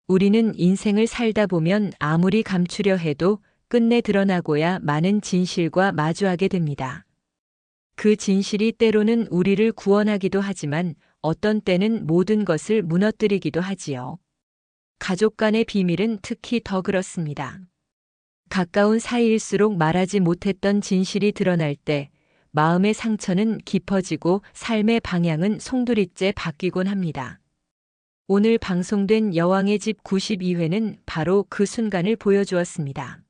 우리는 인생을 살다 보면 아무리 감추려 해도 끝내 드러나고야 많은 진실과 마주하게 됩니다. 그 진실이 때로는 우리를 구원하기도 하지만 어떤 때는 모든 것을 무너뜨리기도 하지요. 가족 간의 비밀은 특히 더 그렇습니다. 가까운 사이일수록 말하지 못했던 진실이 드러날 때 마음의 상처는 깊어지고 삶의 방향은 송두리째 바뀌곤 합니다. 오늘 방송된 여왕의 집 92회는 바로 그 순간을 보여주었습니다.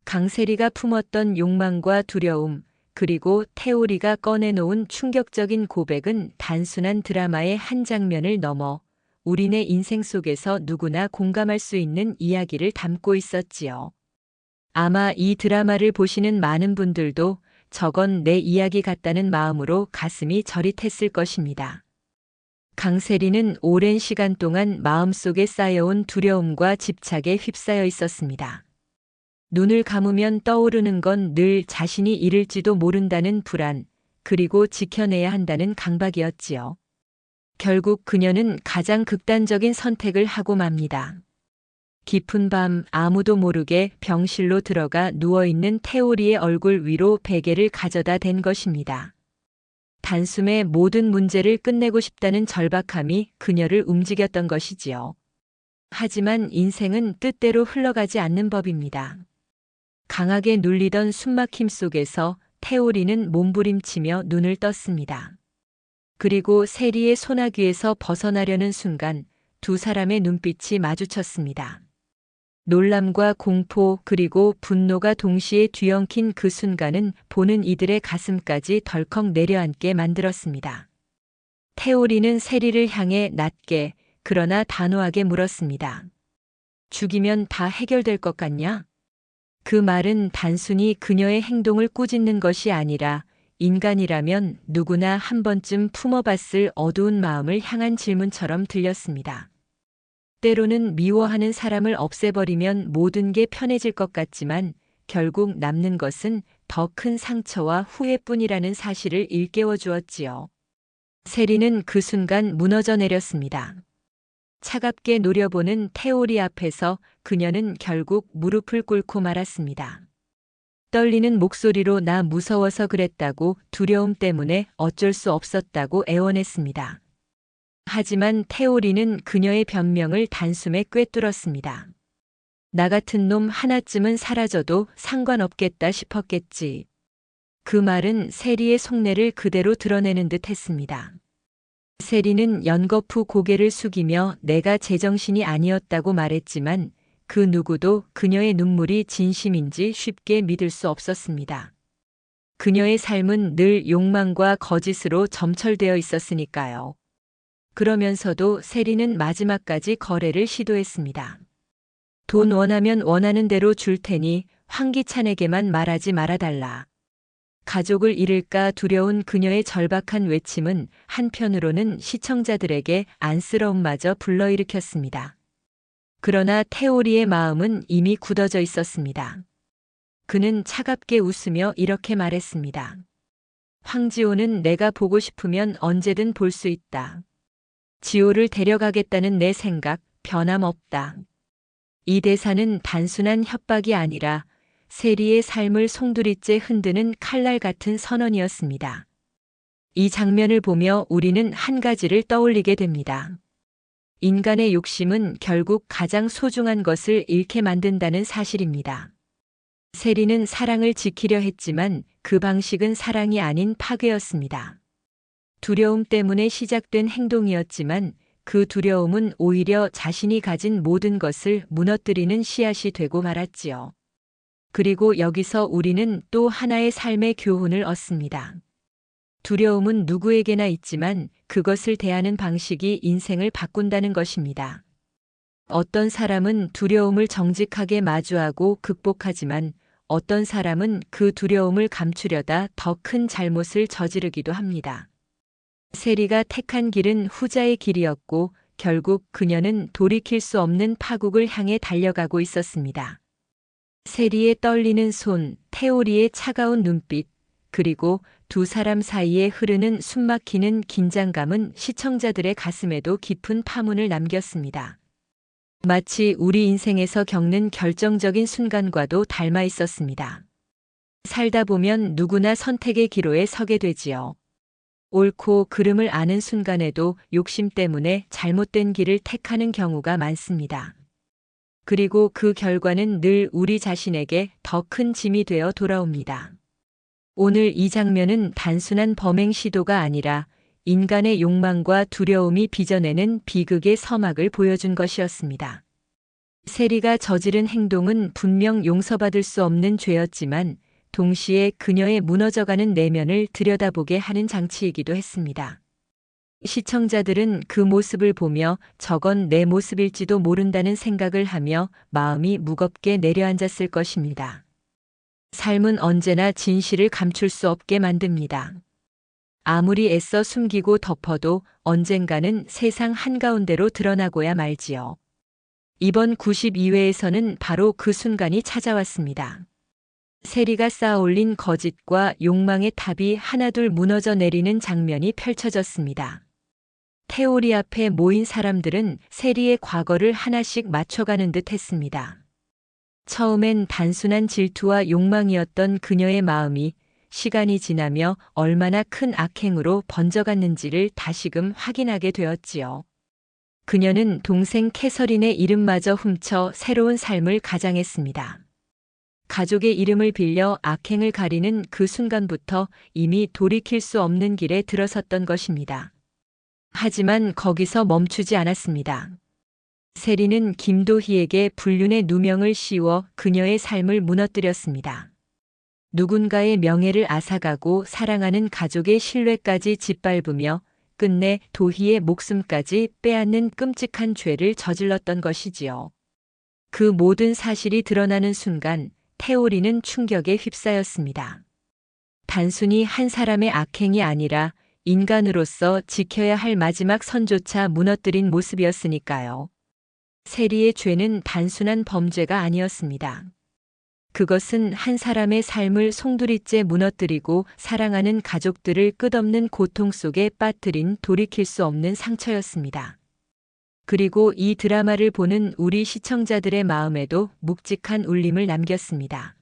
강세리가 품었던 욕망과 두려움, 그리고 태오리가 꺼내놓은 충격적인 고백은 단순한 드라마의 한 장면을 넘어 우리네 인생 속에서 누구나 공감할 수 있는 이야기를 담고 있었지요. 아마 이 드라마를 보시는 많은 분들도 저건 내 이야기 같다는 마음으로 가슴이 저릿했을 것입니다. 강세리는 오랜 시간 동안 마음속에 쌓여온 두려움과 집착에 휩싸여 있었습니다. 눈을 감으면 떠오르는 건 늘 자신이 잃을지도 모른다는 불안, 그리고 지켜내야 한다는 강박이었지요. 결국 그녀는 가장 극단적인 선택을 하고 맙니다. 깊은 밤 아무도 모르게 병실로 들어가 누워있는 태오리의 얼굴 위로 베개를 가져다 댄 것입니다. 단숨에 모든 문제를 끝내고 싶다는 절박함이 그녀를 움직였던 것이지요. 하지만 인생은 뜻대로 흘러가지 않는 법입니다. 강하게 눌리던 숨막힘 속에서 태오리는 몸부림치며 눈을 떴습니다. 그리고 세리의 소나귀에서 벗어나려는 순간 두 사람의 눈빛이 마주쳤습니다. 놀람과 공포 그리고 분노가 동시에 뒤엉킨 그 순간은 보는 이들의 가슴까지 덜컥 내려앉게 만들었습니다. 태오리는 세리를 향해 낮게 그러나 단호하게 물었습니다. 죽이면 다 해결될 것 같냐? 그 말은 단순히 그녀의 행동을 꾸짖는 것이 아니라 인간이라면 누구나 한 번쯤 품어봤을 어두운 마음을 향한 질문처럼 들렸습니다. 때로는 미워하는 사람을 없애버리면 모든 게 편해질 것 같지만 결국 남는 것은 더 큰 상처와 후회뿐이라는 사실을 일깨워 주었지요. 세리는 그 순간 무너져 내렸습니다. 차갑게 노려보는 태오리 앞에서 그녀는 결국 무릎을 꿇고 말았습니다. 떨리는 목소리로 나 무서워서 그랬다고 두려움 때문에 어쩔 수 없었다고 애원했습니다. 하지만 태오리는 그녀의 변명을 단숨에 꿰뚫었습니다. 나 같은 놈 하나쯤은 사라져도 상관없겠다 싶었겠지. 그 말은 세리의 속내를 그대로 드러내는 듯 했습니다. 세리는 연거푸 고개를 숙이며 내가 제정신이 아니었다고 말했지만 그 누구도 그녀의 눈물이 진심인지 쉽게 믿을 수 없었습니다. 그녀의 삶은 늘 욕망과 거짓으로 점철되어 있었으니까요. 그러면서도 세리는 마지막까지 거래를 시도했습니다. 돈 원하면 원하는 대로 줄 테니 황기찬에게만 말하지 말아달라. 가족을 잃을까 두려운 그녀의 절박한 외침은 한편으로는 시청자들에게 안쓰러움마저 불러일으켰습니다. 그러나 태오리의 마음은 이미 굳어져 있었습니다. 그는 차갑게 웃으며 이렇게 말했습니다. 황지호는 내가 보고 싶으면 언제든 볼 수 있다. 지호를 데려가겠다는 내 생각 변함없다. 이 대사는 단순한 협박이 아니라 세리의 삶을 송두리째 흔드는 칼날 같은 선언이었습니다. 이 장면을 보며 우리는 한 가지를 떠올리게 됩니다. 인간의 욕심은 결국 가장 소중한 것을 잃게 만든다는 사실입니다. 세리는 사랑을 지키려 했지만 그 방식은 사랑이 아닌 파괴였습니다. 두려움 때문에 시작된 행동이었지만 그 두려움은 오히려 자신이 가진 모든 것을 무너뜨리는 씨앗이 되고 말았지요. 그리고 여기서 우리는 또 하나의 삶의 교훈을 얻습니다. 두려움은 누구에게나 있지만 그것을 대하는 방식이 인생을 바꾼다는 것입니다. 어떤 사람은 두려움을 정직하게 마주하고 극복하지만 어떤 사람은 그 두려움을 감추려다 더 큰 잘못을 저지르기도 합니다. 세리가 택한 길은 후자의 길이었고 결국 그녀는 돌이킬 수 없는 파국을 향해 달려가고 있었습니다. 세리의 떨리는 손, 태오리의 차가운 눈빛, 그리고 두 사람 사이에 흐르는 숨막히는 긴장감은 시청자들의 가슴에도 깊은 파문을 남겼습니다. 마치 우리 인생에서 겪는 결정적인 순간과도 닮아 있었습니다. 살다 보면 누구나 선택의 기로에 서게 되지요. 옳고 그름을 아는 순간에도 욕심 때문에 잘못된 길을 택하는 경우가 많습니다. 그리고 그 결과는 늘 우리 자신에게 더 큰 짐이 되어 돌아옵니다. 오늘 이 장면은 단순한 범행 시도가 아니라 인간의 욕망과 두려움이 빚어내는 비극의 서막을 보여준 것이었습니다. 세리가 저지른 행동은 분명 용서받을 수 없는 죄였지만 동시에 그녀의 무너져가는 내면을 들여다보게 하는 장치이기도 했습니다. 시청자들은 그 모습을 보며 저건 내 모습일지도 모른다는 생각을 하며 마음이 무겁게 내려앉았을 것입니다. 삶은 언제나 진실을 감출 수 없게 만듭니다. 아무리 애써 숨기고 덮어도 언젠가는 세상 한가운데로 드러나고야 말지요. 이번 92회에서는 바로 그 순간이 찾아왔습니다. 세리가 쌓아올린 거짓과 욕망의 탑이 하나둘 무너져 내리는 장면이 펼쳐졌습니다. 테오리 앞에 모인 사람들은 세리의 과거를 하나씩 맞춰가는 듯 했습니다. 처음엔 단순한 질투와 욕망이었던 그녀의 마음이 시간이 지나며 얼마나 큰 악행으로 번져갔는지를 다시금 확인하게 되었지요. 그녀는 동생 캐서린의 이름마저 훔쳐 새로운 삶을 가장했습니다. 가족의 이름을 빌려 악행을 가리는 그 순간부터 이미 돌이킬 수 없는 길에 들어섰던 것입니다. 하지만 거기서 멈추지 않았습니다. 세리는 김도희에게 불륜의 누명을 씌워 그녀의 삶을 무너뜨렸습니다. 누군가의 명예를 앗아가고 사랑하는 가족의 신뢰까지 짓밟으며 끝내 도희의 목숨까지 빼앗는 끔찍한 죄를 저질렀던 것이지요. 그 모든 사실이 드러나는 순간 테오리는 충격에 휩싸였습니다. 단순히 한 사람의 악행이 아니라 인간으로서 지켜야 할 마지막 선조차 무너뜨린 모습이었으니까요. 세리의 죄는 단순한 범죄가 아니었습니다. 그것은 한 사람의 삶을 송두리째 무너뜨리고 사랑하는 가족들을 끝없는 고통 속에 빠뜨린 돌이킬 수 없는 상처였습니다. 그리고 이 드라마를 보는 우리 시청자들의 마음에도 묵직한 울림을 남겼습니다.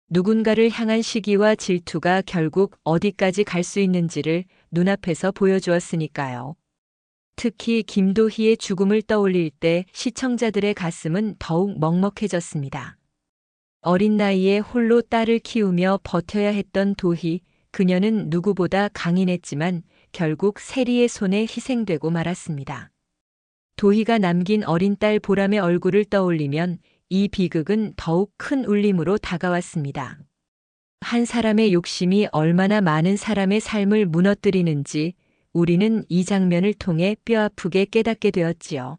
누군가를 향한 시기와 질투가 결국 어디까지 갈 수 있는지를 눈앞에서 보여주었으니까요. 특히 김도희의 죽음을 떠올릴 때 시청자들의 가슴은 더욱 먹먹해졌습니다. 어린 나이에 홀로 딸을 키우며 버텨야 했던 도희, 그녀는 누구보다 강인했지만 결국 세리의 손에 희생되고 말았습니다. 도희가 남긴 어린 딸 보람의 얼굴을 떠올리면 이 비극은 더욱 큰 울림으로 다가왔습니다. 한 사람의 욕심이 얼마나 많은 사람의 삶을 무너뜨리는지 우리는 이 장면을 통해 뼈아프게 깨닫게 되었지요.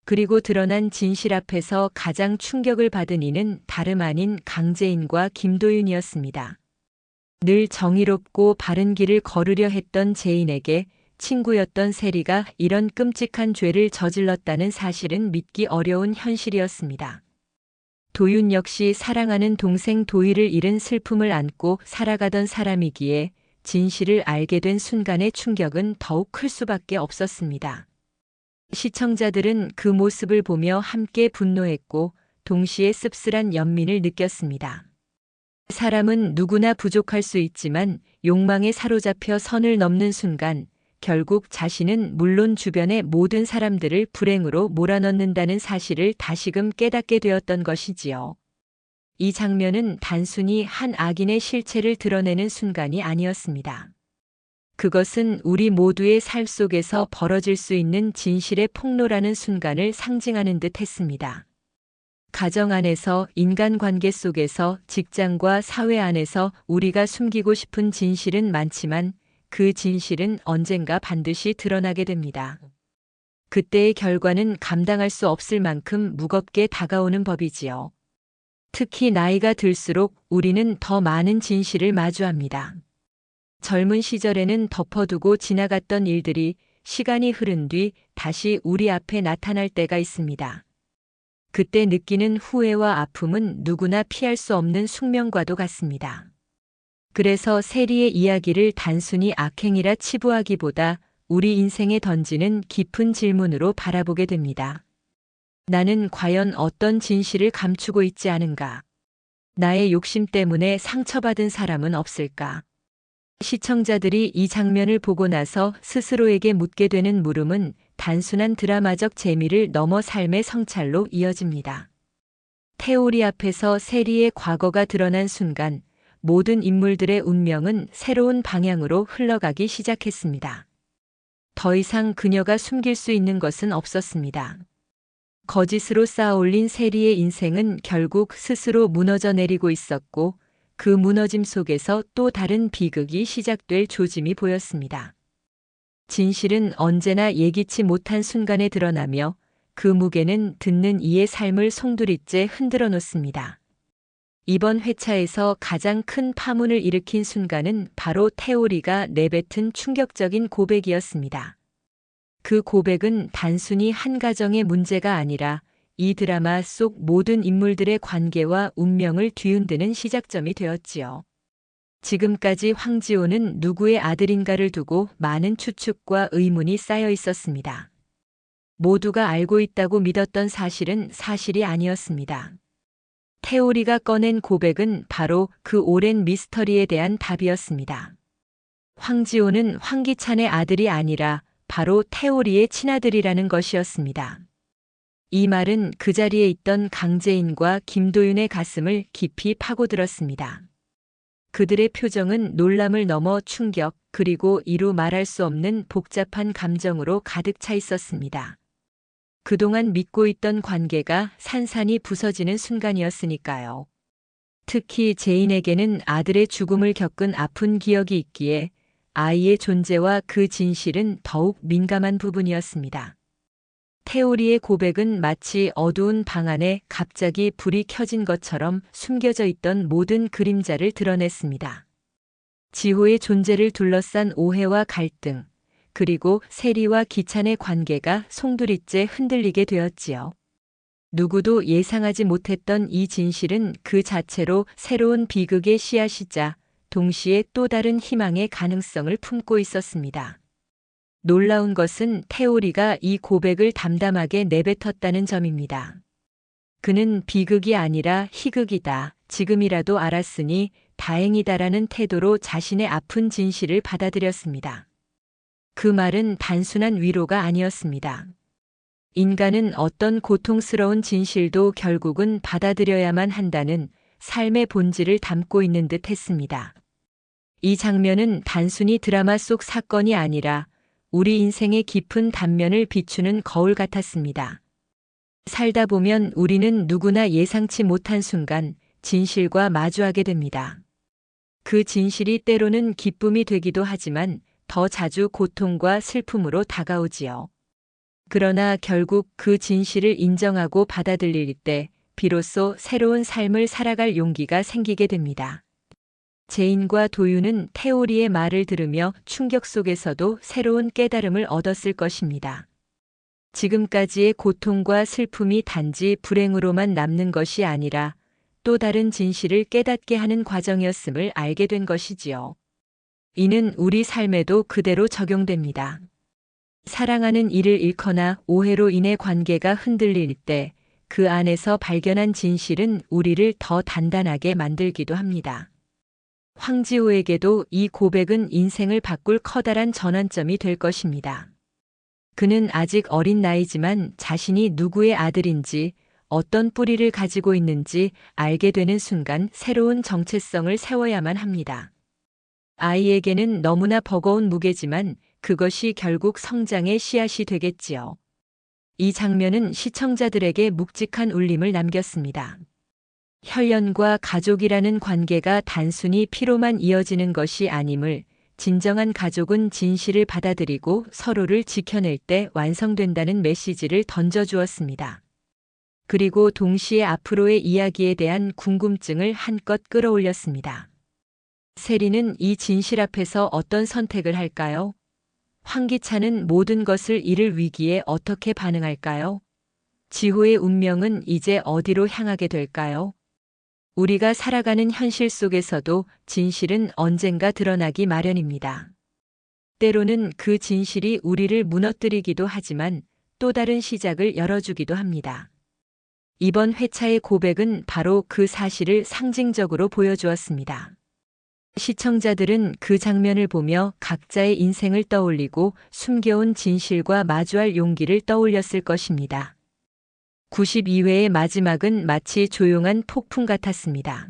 그리고 드러난 진실 앞에서 가장 충격을 받은 이는 다름 아닌 강재인과 김도윤이었습니다. 늘 정의롭고 바른 길을 걸으려 했던 재인에게 친구였던 세리가 이런 끔찍한 죄를 저질렀다는 사실은 믿기 어려운 현실이었습니다. 도윤 역시 사랑하는 동생 도희를 잃은 슬픔을 안고 살아가던 사람이기에 진실을 알게 된 순간의 충격은 더욱 클 수밖에 없었습니다. 시청자들은 그 모습을 보며 함께 분노했고 동시에 씁쓸한 연민을 느꼈습니다. 사람은 누구나 부족할 수 있지만 욕망에 사로잡혀 선을 넘는 순간 결국 자신은 물론 주변의 모든 사람들을 불행으로 몰아넣는다는 사실을 다시금 깨닫게 되었던 것이지요. 이 장면은 단순히 한 악인의 실체를 드러내는 순간이 아니었습니다. 그것은 우리 모두의 삶 속에서 벌어질 수 있는 진실의 폭로라는 순간을 상징하는 듯 했습니다. 가정 안에서, 인간관계 속에서, 직장과 사회 안에서 우리가 숨기고 싶은 진실은 많지만 그 진실은 언젠가 반드시 드러나게 됩니다. 그때의 결과는 감당할 수 없을 만큼 무겁게 다가오는 법이지요. 특히 나이가 들수록 우리는 더 많은 진실을 마주합니다. 젊은 시절에는 덮어두고 지나갔던 일들이 시간이 흐른 뒤 다시 우리 앞에 나타날 때가 있습니다. 그때 느끼는 후회와 아픔은 누구나 피할 수 없는 숙명과도 같습니다. 그래서 세리의 이야기를 단순히 악행이라 치부하기보다 우리 인생에 던지는 깊은 질문으로 바라보게 됩니다. 나는 과연 어떤 진실을 감추고 있지 않은가? 나의 욕심 때문에 상처받은 사람은 없을까? 시청자들이 이 장면을 보고 나서 스스로에게 묻게 되는 물음은 단순한 드라마적 재미를 넘어 삶의 성찰로 이어집니다. 테오리 앞에서 세리의 과거가 드러난 순간 모든 인물들의 운명은 새로운 방향으로 흘러가기 시작했습니다. 더 이상 그녀가 숨길 수 있는 것은 없었습니다. 거짓으로 쌓아올린 세리의 인생은 결국 스스로 무너져 내리고 있었고 그 무너짐 속에서 또 다른 비극이 시작될 조짐이 보였습니다. 진실은 언제나 예기치 못한 순간에 드러나며 그 무게는 듣는 이의 삶을 송두리째 흔들어 놓습니다. 이번 회차에서 가장 큰 파문을 일으킨 순간은 바로 테오리가 내뱉은 충격적인 고백이었습니다. 그 고백은 단순히 한 가정의 문제가 아니라 이 드라마 속 모든 인물들의 관계와 운명을 뒤흔드는 시작점이 되었지요. 지금까지 황지호는 누구의 아들인가를 두고 많은 추측과 의문이 쌓여 있었습니다. 모두가 알고 있다고 믿었던 사실은 사실이 아니었습니다. 테오리가 꺼낸 고백은 바로 그 오랜 미스터리에 대한 답이었습니다. 황지호는 황기찬의 아들이 아니라 바로 테오리의 친아들이라는 것이었습니다. 이 말은 그 자리에 있던 강재인과 김도윤의 가슴을 깊이 파고들었습니다. 그들의 표정은 놀람을 넘어 충격 그리고 이루 말할 수 없는 복잡한 감정으로 가득 차 있었습니다. 그동안 믿고 있던 관계가 산산이 부서지는 순간이었으니까요. 특히 제인에게는 아들의 죽음을 겪은 아픈 기억이 있기에 아이의 존재와 그 진실은 더욱 민감한 부분이었습니다. 테오리의 고백은 마치 어두운 방 안에 갑자기 불이 켜진 것처럼 숨겨져 있던 모든 그림자를 드러냈습니다. 지호의 존재를 둘러싼 오해와 갈등, 그리고 세리와 기찬의 관계가 송두리째 흔들리게 되었지요. 누구도 예상하지 못했던 이 진실은 그 자체로 새로운 비극의 씨앗이자 동시에 또 다른 희망의 가능성을 품고 있었습니다. 놀라운 것은 테오리가 이 고백을 담담하게 내뱉었다는 점입니다. 그는 비극이 아니라 희극이다. 지금이라도 알았으니 다행이다라는 태도로 자신의 아픈 진실을 받아들였습니다. 그 말은 단순한 위로가 아니었습니다. 인간은 어떤 고통스러운 진실도 결국은 받아들여야만 한다는 삶의 본질을 담고 있는 듯 했습니다. 이 장면은 단순히 드라마 속 사건이 아니라 우리 인생의 깊은 단면을 비추는 거울 같았습니다. 살다 보면 우리는 누구나 예상치 못한 순간 진실과 마주하게 됩니다. 그 진실이 때로는 기쁨이 되기도 하지만 더 자주 고통과 슬픔으로 다가오지요. 그러나 결국 그 진실을 인정하고 받아들일 때 비로소 새로운 삶을 살아갈 용기가 생기게 됩니다. 제인과 도윤은 테오리의 말을 들으며 충격 속에서도 새로운 깨달음을 얻었을 것입니다. 지금까지의 고통과 슬픔이 단지 불행으로만 남는 것이 아니라 또 다른 진실을 깨닫게 하는 과정이었음을 알게 된 것이지요. 이는 우리 삶에도 그대로 적용됩니다. 사랑하는 이를 잃거나 오해로 인해 관계가 흔들릴 때 그 안에서 발견한 진실은 우리를 더 단단하게 만들기도 합니다. 황지호에게도 이 고백은 인생을 바꿀 커다란 전환점이 될 것입니다. 그는 아직 어린 나이지만 자신이 누구의 아들인지 어떤 뿌리를 가지고 있는지 알게 되는 순간 새로운 정체성을 세워야만 합니다. 아이에게는 너무나 버거운 무게지만 그것이 결국 성장의 씨앗이 되겠지요. 이 장면은 시청자들에게 묵직한 울림을 남겼습니다. 혈연과 가족이라는 관계가 단순히 피로만 이어지는 것이 아님을, 진정한 가족은 진실을 받아들이고 서로를 지켜낼 때 완성된다는 메시지를 던져주었습니다. 그리고 동시에 앞으로의 이야기에 대한 궁금증을 한껏 끌어올렸습니다. 세리는 이 진실 앞에서 어떤 선택을 할까요? 황기찬은 모든 것을 잃을 위기에 어떻게 반응할까요? 지호의 운명은 이제 어디로 향하게 될까요? 우리가 살아가는 현실 속에서도 진실은 언젠가 드러나기 마련입니다. 때로는 그 진실이 우리를 무너뜨리기도 하지만 또 다른 시작을 열어주기도 합니다. 이번 회차의 고백은 바로 그 사실을 상징적으로 보여주었습니다. 시청자들은 그 장면을 보며 각자의 인생을 떠올리고 숨겨온 진실과 마주할 용기를 떠올렸을 것입니다. 92회의 마지막은 마치 조용한 폭풍 같았습니다.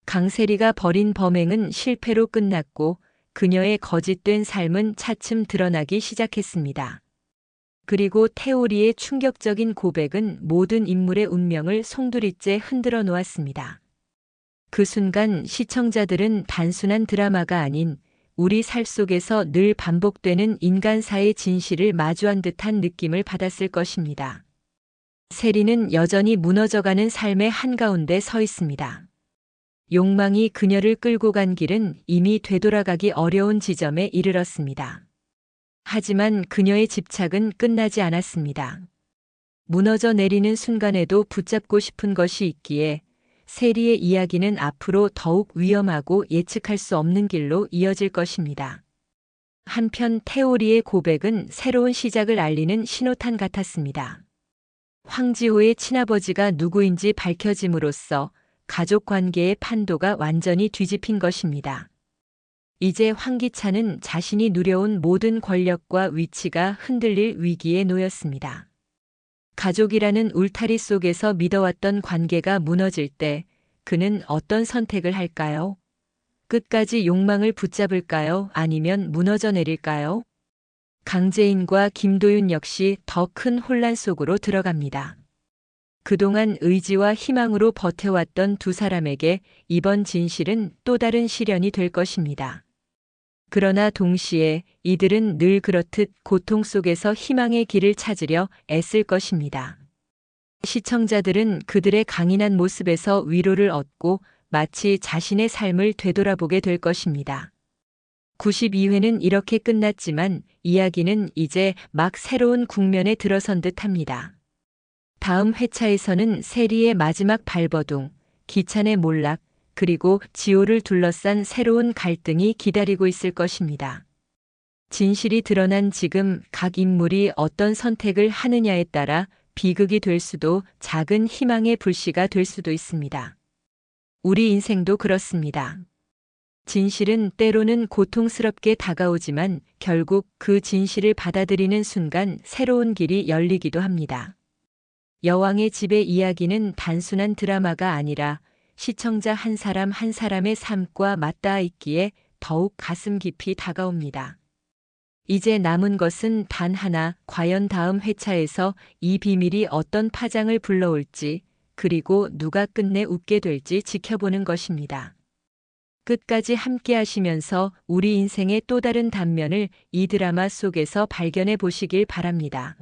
강세리가 벌인 범행은 실패로 끝났고 그녀의 거짓된 삶은 차츰 드러나기 시작했습니다. 그리고 태오리의 충격적인 고백은 모든 인물의 운명을 송두리째 흔들어 놓았습니다. 그 순간 시청자들은 단순한 드라마가 아닌 우리 살 속에서 늘 반복되는 인간사의 진실을 마주한 듯한 느낌을 받았을 것입니다. 세리는 여전히 무너져가는 삶의 한가운데 서 있습니다. 욕망이 그녀를 끌고 간 길은 이미 되돌아가기 어려운 지점에 이르렀습니다. 하지만 그녀의 집착은 끝나지 않았습니다. 무너져 내리는 순간에도 붙잡고 싶은 것이 있기에 세리의 이야기는 앞으로 더욱 위험하고 예측할 수 없는 길로 이어질 것입니다. 한편 태오리의 고백은 새로운 시작을 알리는 신호탄 같았습니다. 황지호의 친아버지가 누구인지 밝혀짐으로써 가족 관계의 판도가 완전히 뒤집힌 것입니다. 이제 황기찬은 자신이 누려온 모든 권력과 위치가 흔들릴 위기에 놓였습니다. 가족이라는 울타리 속에서 믿어왔던 관계가 무너질 때 그는 어떤 선택을 할까요? 끝까지 욕망을 붙잡을까요? 아니면 무너져 내릴까요? 강재인과 김도윤 역시 더 큰 혼란 속으로 들어갑니다. 그동안 의지와 희망으로 버텨왔던 두 사람에게 이번 진실은 또 다른 시련이 될 것입니다. 그러나 동시에 이들은 늘 그렇듯 고통 속에서 희망의 길을 찾으려 애쓸 것입니다. 시청자들은 그들의 강인한 모습에서 위로를 얻고 마치 자신의 삶을 되돌아보게 될 것입니다. 92회는 이렇게 끝났지만 이야기는 이제 막 새로운 국면에 들어선 듯합니다. 다음 회차에서는 세리의 마지막 발버둥, 기찬의 몰락, 그리고 지호를 둘러싼 새로운 갈등이 기다리고 있을 것입니다. 진실이 드러난 지금 각 인물이 어떤 선택을 하느냐에 따라 비극이 될 수도 작은 희망의 불씨가 될 수도 있습니다. 우리 인생도 그렇습니다. 진실은 때로는 고통스럽게 다가오지만 결국 그 진실을 받아들이는 순간 새로운 길이 열리기도 합니다. 여왕의 집의 이야기는 단순한 드라마가 아니라 시청자 한 사람 한 사람의 삶과 맞닿아 있기에 더욱 가슴 깊이 다가옵니다. 이제 남은 것은 단 하나, 과연 다음 회차에서 이 비밀이 어떤 파장을 불러올지, 그리고 누가 끝내 웃게 될지 지켜보는 것입니다. 끝까지 함께 하시면서 우리 인생의 또 다른 단면을 이 드라마 속에서 발견해 보시길 바랍니다.